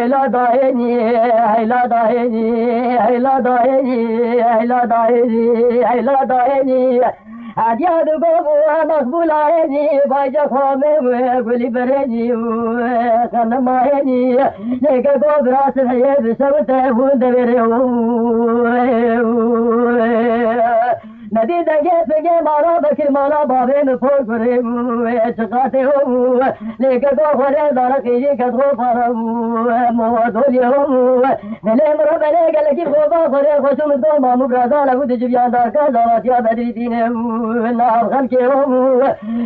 هلا دايني هلا دايني هلا دايني هلا دايني هلا دايني عدياد بابو مقبول عيني باجا خامي قولي بريني وخنا ما عيني ليك قوب راس الحياة سوته ودبري ندي دنگه فنگه مالا بکر مالا بابه مفور کریم چقاته هم لیکه دو خوره دارا خیلی کد خو پارم موادولی هم نلی مرا بله گلکی خوبا خوره خوشم دو مامو برازا لگو تجبیان دار که زواتیا بدری دینه ناب خلکی هم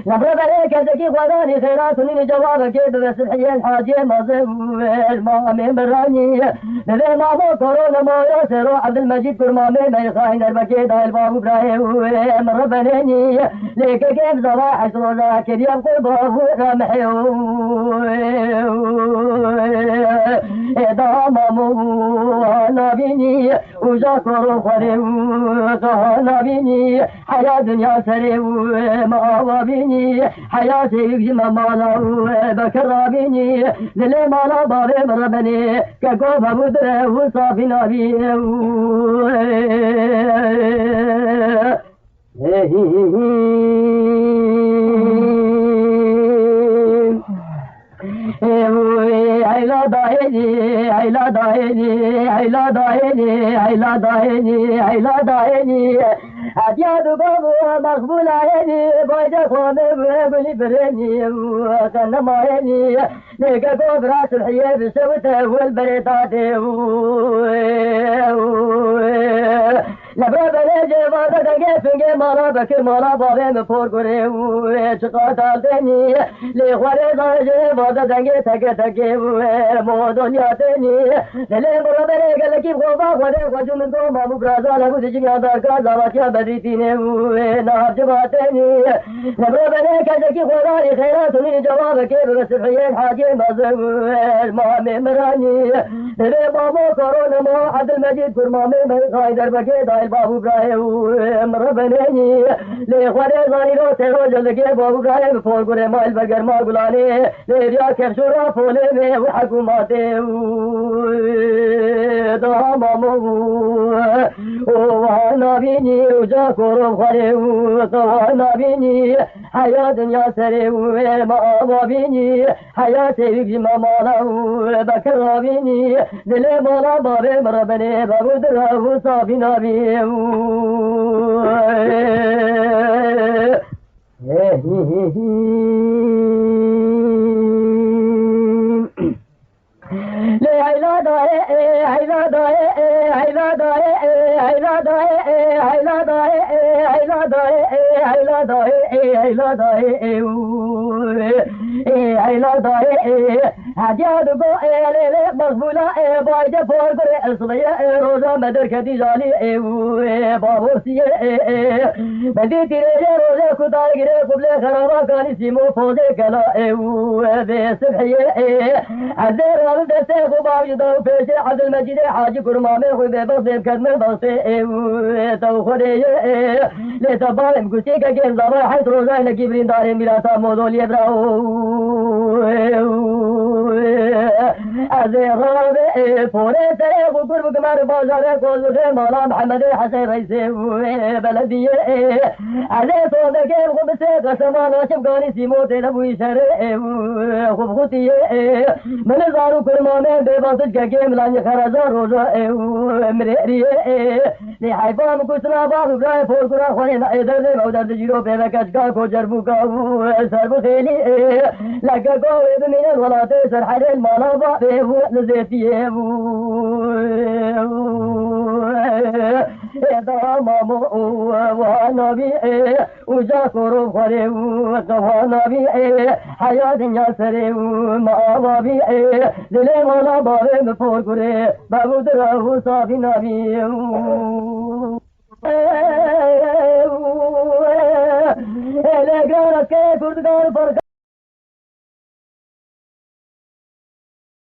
نبرا بله کزکی خوادانی خیرات نین جواب که بس الحیل حاجی مازم المامین برانی نلی مامو کورون مویا سرو عبدالمجید کرمامه میخاین اربکی دایل بابو براهیم مربني ليك كيف صباح سوزا كريم قلبه رمحيو دامامو نبيني وجاكر خريو نبيني حياة دنيا سريو ما بيني حياة سيجي مالا بكر بيني للي مالا بابي مربني كقوب بدره وصافي نبيو عيلا دايني عيلا دايني عيلا دايني عيلا دايني عيلا دايني عدياد بابو مقبول عيني بايدا خوني بلي بريني وكان ما عيني ليك قوب راس الحياة بسوته والبريطاتي لبرا بلجي بادا دنگه فنگه مالا بكر مالا بابه مفور كري چقا تالتني لي خواري داجي بادا دنگه تكه تكه مو دنيا تني للي مرا بلي گلكي خوبا خواري خوشو من دو مامو برازا لگو تجميا داركا زواتيا بدري تيني نهار جباتني لبرا بلي كزكي خوراني خيراتني جواب كير بسفحيين حاجي مزم المامي مراني للي مامو كورونا مو عبدالمجيد كرمامي ميخاي دربكي دايل بابو براهيم ربني لي خواري زاني رو تيرو جلدكي بابو براهيم فول قري مايل بگر ما قلاني لي ريا كبشورا فولي مي وحكوماتي دامامو وانا بيني وجا كورو خواري وانا بيني حياة دنيا سري ما بيني حياة سيبك مالا بكر بيني دلي مالا بابي مربني بابو درابو صافي نبي عيلا داي عيلا داي عيلا داي عيلا داي عيلا داي عيلا داي عيلا داي عيلا داي عيلا داي عجاد بو مقبولة بايدة فور الصبية روزا مدر كدي جالي بابورسي بدي تيري روزا كتار جري قبل خرابا كاني سيمو فوزي كلا بسبحية عزير رابط دسته خباب يدو فيشي عبد المجيد حاجي كرمامي خوبي بصيب كدمر بصي تو خدي لتبالم كسيكا كيف زبا حيث روزا لكبرين داري ميراتا موضول يبراو عزير رابط فوري تريخ وقرب كمار بازار كوزو مالا محمد حسين رئيسي بلدية عزير صودا كيف خبسي قسمان شبقاني سيمو تلبوي شري خب خطي من زارو كرمامي بباسج كيم لاني خرزا روزا مريري لحيفان كسنا باب براي فور كرا خواني نايدر مودر جيرو بيبكش كاكو جربوكا سربو خيلي لكا قوي من الولاد سرحل المالا بابي نزيتي دامامو ونبي وجاكر خري ونبي حياة دنيا سري ما بي دلي مالا بابي مفور كري بابو دراه صافي نبي لقارك كردقان فرق